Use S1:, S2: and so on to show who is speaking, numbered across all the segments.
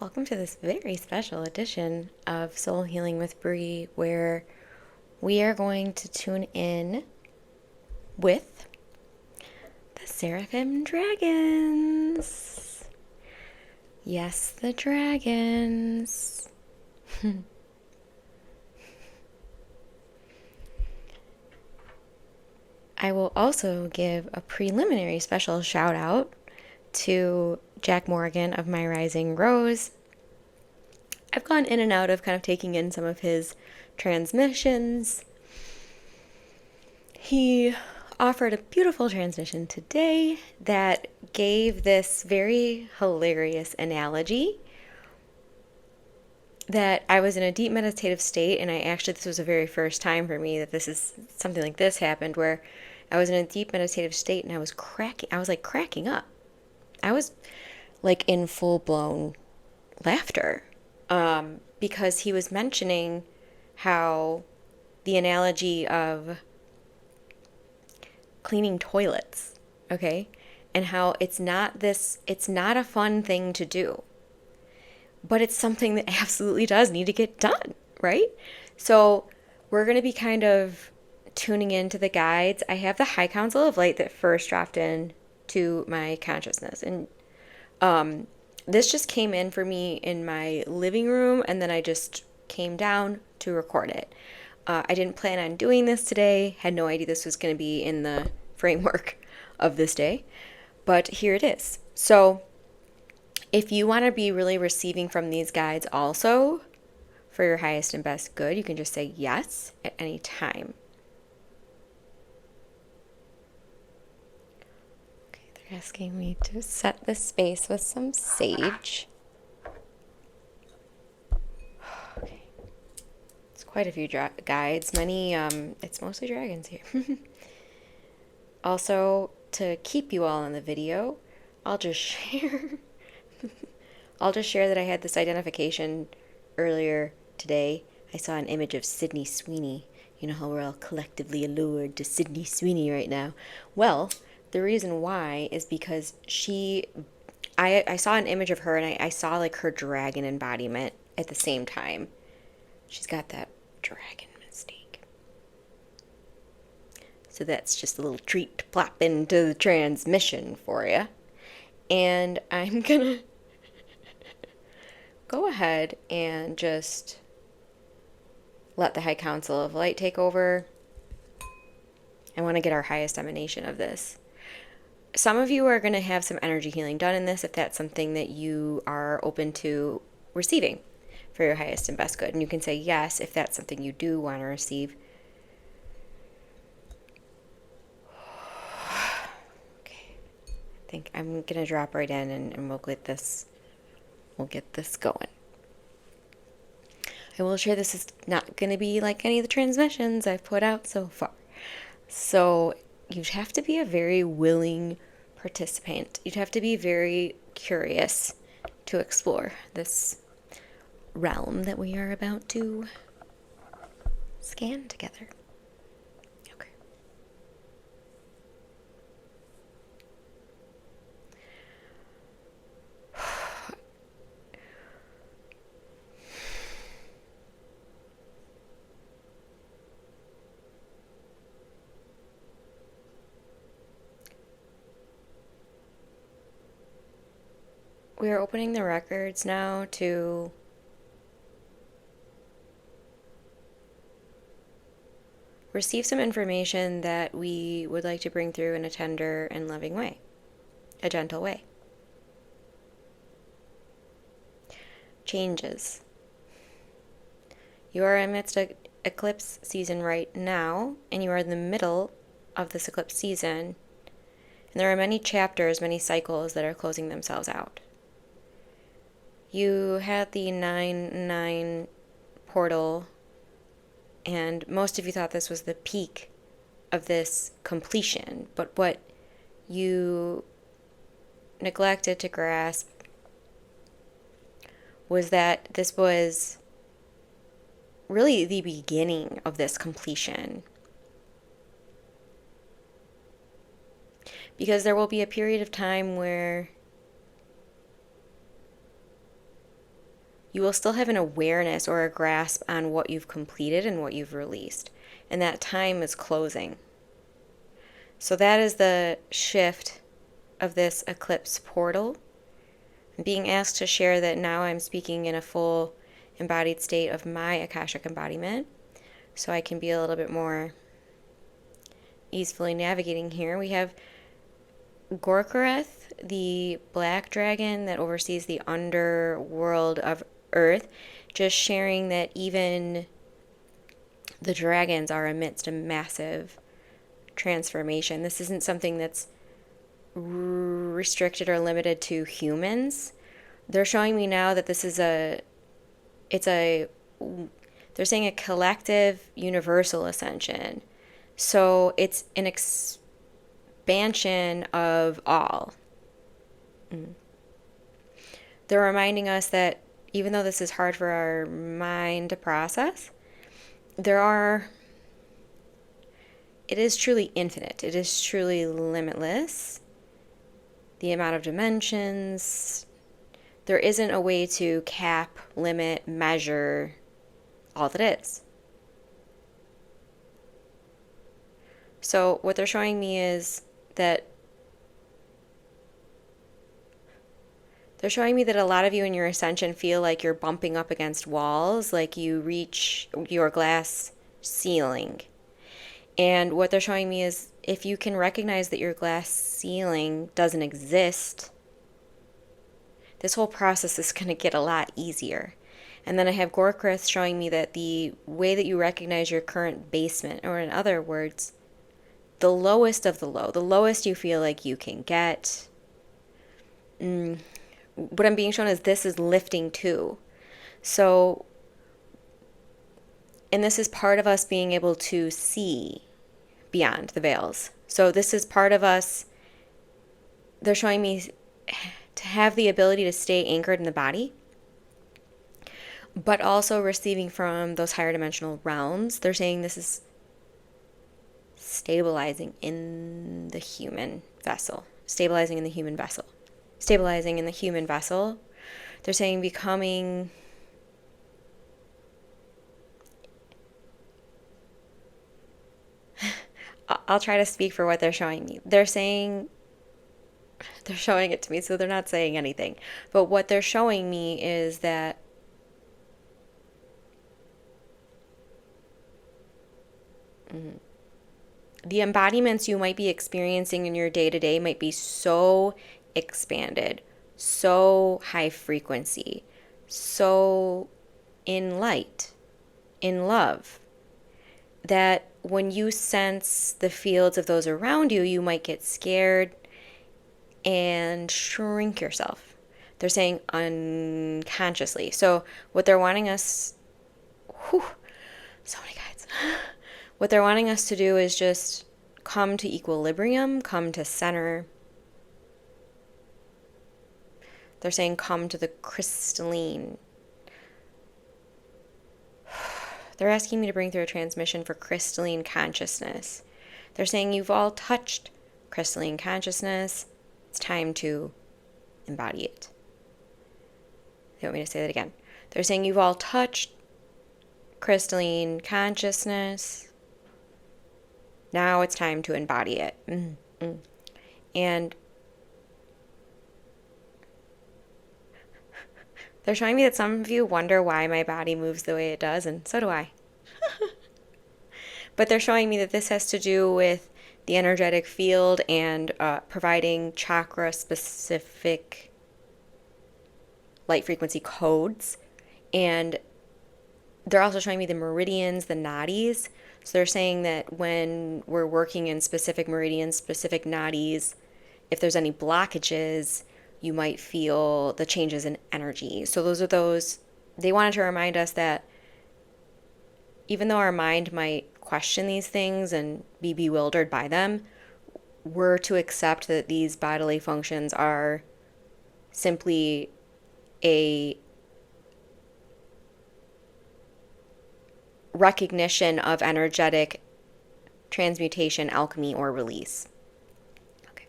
S1: Welcome to this very special edition of Soul Healing with Bree, where we are going to tune in with the Seraphim Dragons. Yes, the dragons. I will also give a preliminary special shout out to Jack Morgan of My Rising Rose. I've gone in and out of kind of taking in some of his transmissions. He offered a beautiful transmission today that gave this very hilarious analogy that I was in a deep meditative state, and this was the very first time for me that something like this happened, where I was in a deep meditative state and I was like cracking up. I was like in full blown laughter. Because he was mentioning how the analogy of cleaning toilets, okay? And how it's not a fun thing to do, but it's something that absolutely does need to get done, right? So we're going to be kind of tuning into the guides. I have the High Council of Light that first dropped in to my consciousness, and this just came in for me in my living room, and then I just came down to record it. I didn't plan on doing this today, had no idea this was going to be in the framework of this day, but here it is. So if you want to be really receiving from these guides also for your highest and best good, you can just say yes at any time. Asking me to set the space with some sage. Okay. It's quite a few guides. It's mostly dragons here. Also, to keep you all in the video, I'll just share that I had this identification earlier today. I saw an image of Sydney Sweeney. You know how we're all collectively allured to Sydney Sweeney right now. Well, the reason why is because I saw an image of her, and I saw like her dragon embodiment at the same time. She's got that dragon mystique. So that's just a little treat to plop into the transmission for you. And I'm gonna go ahead and just let the High Council of Light take over. I want to get our highest emanation of this. Some of you are going to have some energy healing done in this if that's something that you are open to receiving for your highest and best good. And you can say yes if that's something you do want to receive. Okay. I think I'm going to drop right in and we'll get this going. I will share this is not going to be like any of the transmissions I've put out so far. So you'd have to be a very willing participant. You'd have to be very curious to explore this realm that we are about to scan together. Okay. We are opening the records now to receive some information that we would like to bring through in a tender and loving way, a gentle way. Changes. You are amidst an eclipse season right now, and you are in the middle of this eclipse season, and there are many chapters, many cycles that are closing themselves out. You had the 9-9 portal, and most of you thought this was the peak of this completion, but what you neglected to grasp was that this was really the beginning of this completion. Because there will be a period of time where you will still have an awareness or a grasp on what you've completed and what you've released. And that time is closing. So that is the shift of this eclipse portal. I'm being asked to share that now I'm speaking in a full embodied state of my Akashic embodiment, so I can be a little bit more easily navigating here. We have Gorkareth, the black dragon that oversees the underworld of Earth, just sharing that even the dragons are amidst a massive transformation. This isn't something that's restricted or limited to humans. They're showing me now that this is they're saying a collective universal ascension. So it's an expansion of all. They're reminding us that even though this is hard for our mind to process, it is truly infinite. It is truly limitless. The amount of dimensions, there isn't a way to cap, limit, measure all that is. So what they're showing me is that they're showing me that a lot of you in your ascension feel like you're bumping up against walls, like you reach your glass ceiling. And what they're showing me is if you can recognize that your glass ceiling doesn't exist, this whole process is going to get a lot easier. And then I have Gorkrith showing me that the way that you recognize your current basement, or in other words, the lowest of the low, the lowest you feel like you can get. What I'm being shown is this is lifting too. So, and this is part of us being able to see beyond the veils. So this is part of us, they're showing me to have the ability to stay anchored in the body, but also receiving from those higher dimensional realms. They're saying this is stabilizing in the human vessel. Stabilizing in the human vessel. Stabilizing in the human vessel. They're saying becoming I'll try to speak for what they're showing me. They're showing it to me, so they're not saying anything. But what they're showing me is that the embodiments you might be experiencing in your day-to-day might be so expanded, so high frequency, so in light, in love, that when you sense the fields of those around you, you might get scared and shrink yourself. They're saying unconsciously. So what they're wanting us, so many guides. What they're wanting us to do is just come to equilibrium, come to center. They're saying come to the crystalline. They're asking me to bring through a transmission for crystalline consciousness. They're saying you've all touched crystalline consciousness. It's time to embody it. They want me to say that again. They're saying you've all touched crystalline consciousness. Now it's time to embody it. And they're showing me that some of you wonder why my body moves the way it does, and so do I. But they're showing me that this has to do with the energetic field and providing chakra-specific light frequency codes. And they're also showing me the meridians, the nadis. So they're saying that when we're working in specific meridians, specific nadis, if there's any blockages, you might feel the changes in energy. So they wanted to remind us that even though our mind might question these things and be bewildered by them, we're to accept that these bodily functions are simply a recognition of energetic transmutation, alchemy, or release. Okay.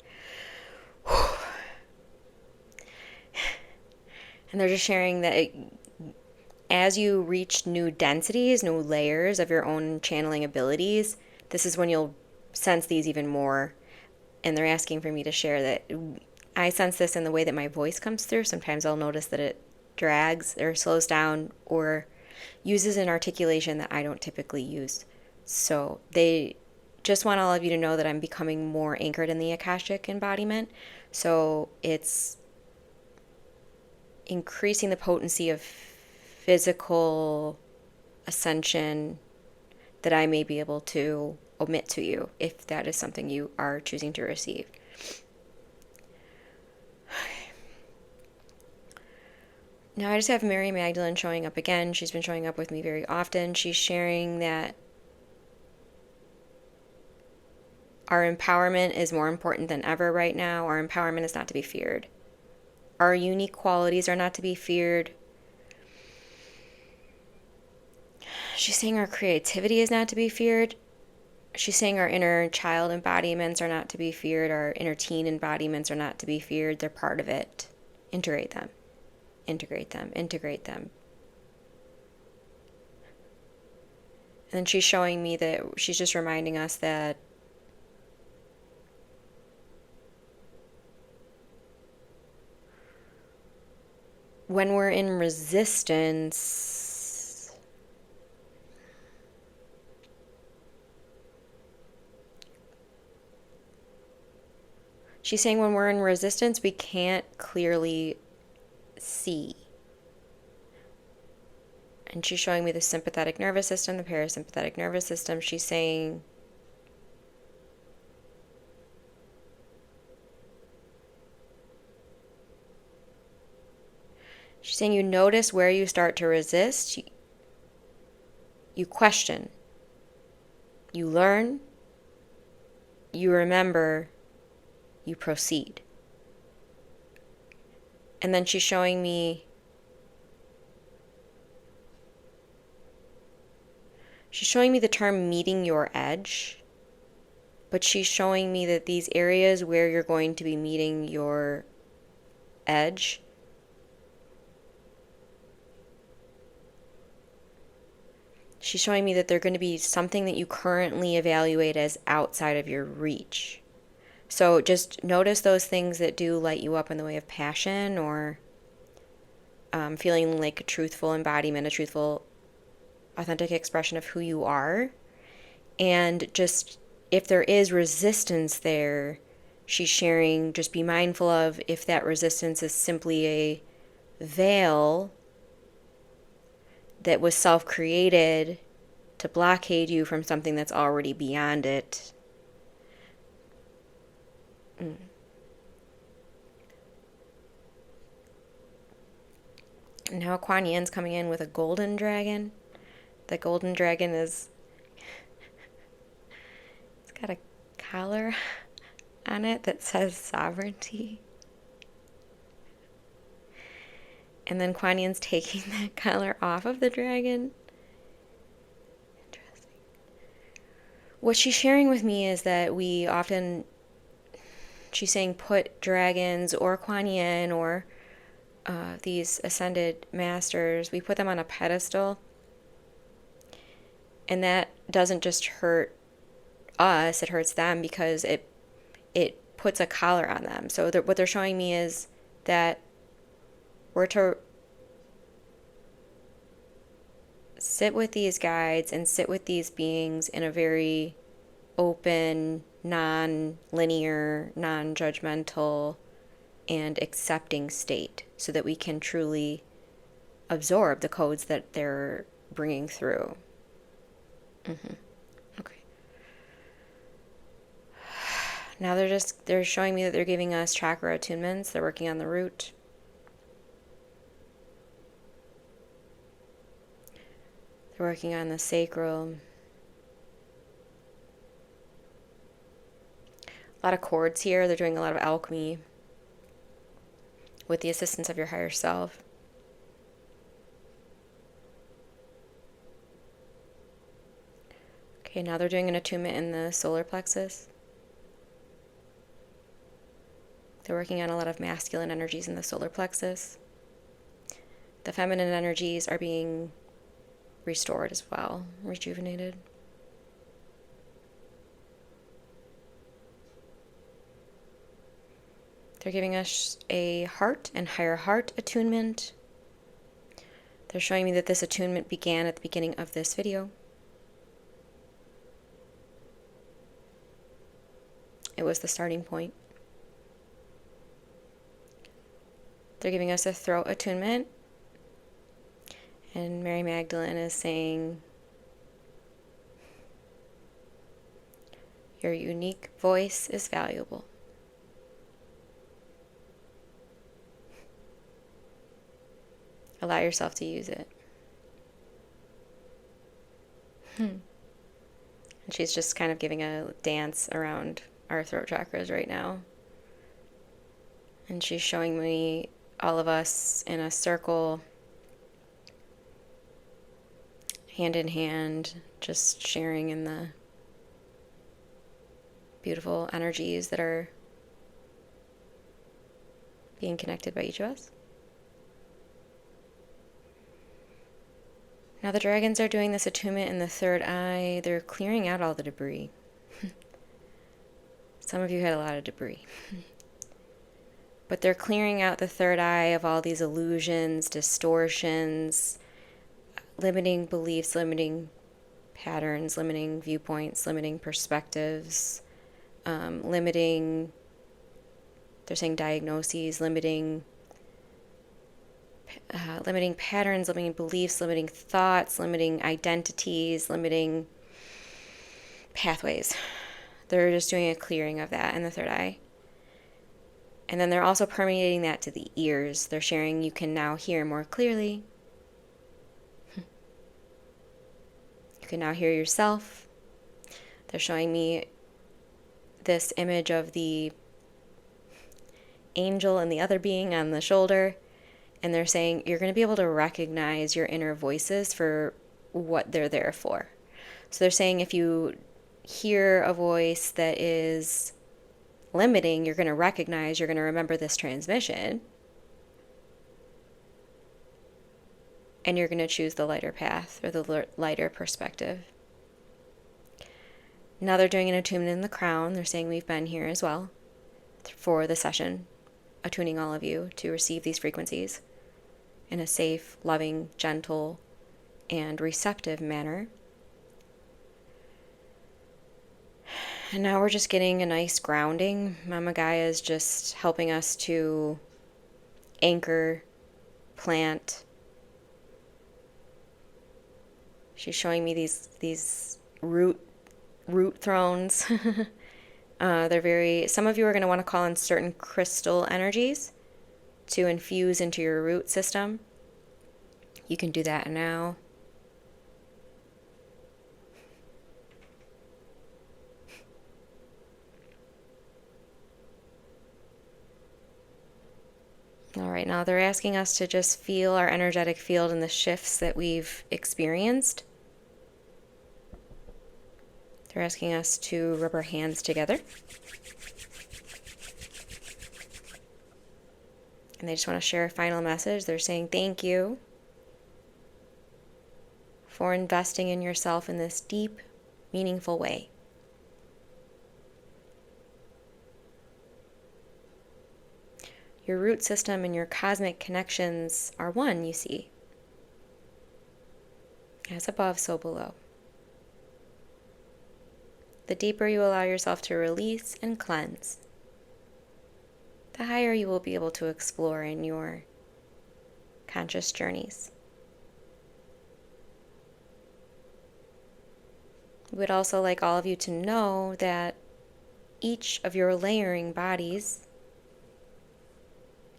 S1: And they're just sharing that as you reach new densities, new layers of your own channeling abilities, this is when you'll sense these even more. And they're asking for me to share that I sense this in the way that my voice comes through. Sometimes I'll notice that it drags or slows down or uses an articulation that I don't typically use. So they just want all of you to know that I'm becoming more anchored in the Akashic embodiment. So it's increasing the potency of physical ascension that I may be able to omit to you if that is something you are choosing to receive. Now I just have Mary Magdalene showing up again. She's been showing up with me very often. She's sharing that our empowerment is more important than ever right now. Our empowerment is not to be feared. Our unique qualities are not to be feared. She's saying our creativity is not to be feared. She's saying our inner child embodiments are not to be feared. Our inner teen embodiments are not to be feared. They're part of it. Integrate them. Integrate them. Integrate them. And then she's showing me that she's just reminding us that when we're in resistance, she's saying when we're in resistance, we can't clearly see. And she's showing me the sympathetic nervous system, the parasympathetic nervous system. She's saying you notice where you start to resist, you question, you learn, you remember, you proceed. And then she's showing me the term meeting your edge, but she's showing me that these areas where you're going to be meeting your edge, she's showing me that they're going to be something that you currently evaluate as outside of your reach. So just notice those things that do light you up in the way of passion or feeling like a truthful embodiment, a truthful, authentic expression of who you are. And just if there is resistance there, she's sharing, just be mindful of if that resistance is simply a veil that was self-created to blockade you from something that's already beyond it. And now Kuan Yin's coming in with a golden dragon. The golden dragon it's got a collar on it that says sovereignty. And then Kuan Yin's taking that collar off of the dragon. Interesting. What she's sharing with me is that we often, she's saying, put dragons or Kuan Yin or these ascended masters, we put them on a pedestal. And that doesn't just hurt us, it hurts them because it puts a collar on them. So what they're showing me is that we're to sit with these guides and sit with these beings in a very open, non-linear, non-judgmental, and accepting state so that we can truly absorb the codes that they're bringing through. Okay. Now they're showing me that they're giving us chakra attunements. They're working on the root. They're working on the sacral. A lot of chords here. They're doing a lot of alchemy with the assistance of your higher self. Okay, now they're doing an attunement in the solar plexus. They're working on a lot of masculine energies in the solar plexus. The feminine energies are being restored as well, rejuvenated. They're giving us a heart and higher heart attunement. They're showing me that this attunement began at the beginning of this video. It was the starting point. They're giving us a throat attunement. And Mary Magdalene is saying, your unique voice is valuable. Allow yourself to use it. And she's just kind of giving a dance around our throat chakras right now. And she's showing me all of us in a circle, hand in hand, just sharing in the beautiful energies that are being connected by each of us. Now the dragons are doing this attunement in the third eye. They're clearing out all the debris. Some of you had a lot of debris. But they're clearing out the third eye of all these illusions, distortions, limiting beliefs, limiting patterns, limiting viewpoints, limiting perspectives, limiting, they're saying diagnoses, limiting patterns, limiting beliefs, limiting thoughts, limiting identities, limiting pathways. They're just doing a clearing of that in the third eye. And then they're also permeating that to the ears. They're sharing you can now hear more clearly. You can now hear yourself. They're showing me this image of the angel and the other being on the shoulder. And they're saying you're going to be able to recognize your inner voices for what they're there for. So they're saying if you hear a voice that is limiting, you're going to recognize, you're going to remember this transmission. And you're going to choose the lighter path or the lighter perspective. Now they're doing an attunement in the crown. They're saying we've been here as well for the session, attuning all of you to receive these frequencies in a safe, loving, gentle, and receptive manner. And now we're just getting a nice grounding. Mama Gaia is just helping us to anchor, plant. She's showing me these root thrones. They're very, some of you are going to want to call in certain crystal energies to infuse into your root system. You can do that now. All right, now they're asking us to just feel our energetic field and the shifts that we've experienced. They're asking us to rub our hands together. And they just want to share a final message. They're saying thank you for investing in yourself in this deep, meaningful way. Your root system and your cosmic connections are one, you see. As above, so below. The deeper you allow yourself to release and cleanse, the higher you will be able to explore in your conscious journeys. We would also like all of you to know that each of your layering bodies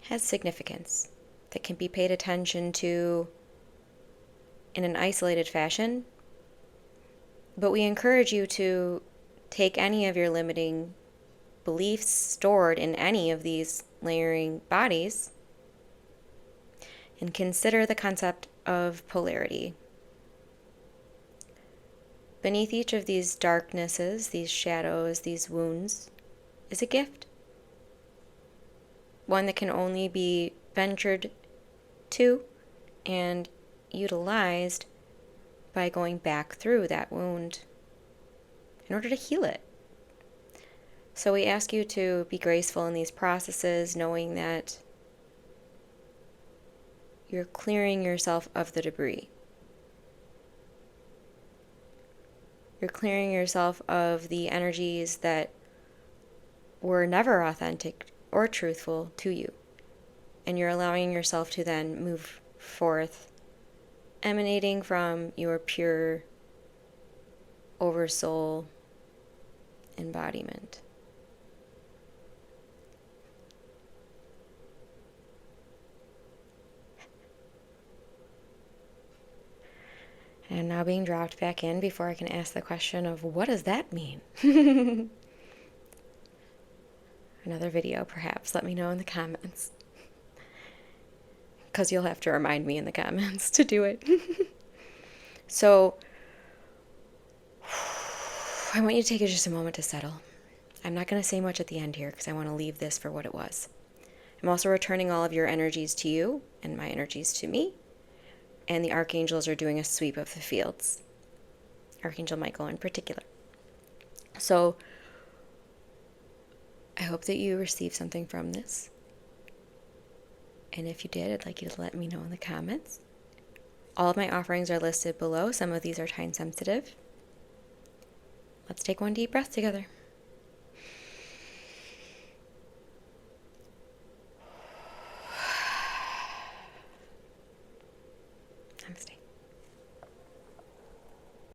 S1: has significance that can be paid attention to in an isolated fashion. But we encourage you to take any of your limiting beliefs stored in any of these layering bodies and consider the concept of polarity. Beneath each of these darknesses, these shadows, these wounds, is a gift. One that can only be ventured to and utilized by going back through that wound in order to heal it. So we ask you to be graceful in these processes, knowing that you're clearing yourself of the debris. You're clearing yourself of the energies that were never authentic or truthful to you. And you're allowing yourself to then move forth, emanating from your pure oversoul embodiment. And now being dropped back in before I can ask the question of what does that mean? Another video, perhaps. Let me know in the comments. Because you'll have to remind me in the comments to do it. So, I want you to take just a moment to settle. I'm not going to say much at the end here because I want to leave this for what it was. I'm also returning all of your energies to you and my energies to me. And the archangels are doing a sweep of the fields. Archangel Michael in particular. So, I hope that you received something from this. And if you did, I'd like you to let me know in the comments. All of my offerings are listed below. Some of these are time sensitive. Let's take one deep breath together.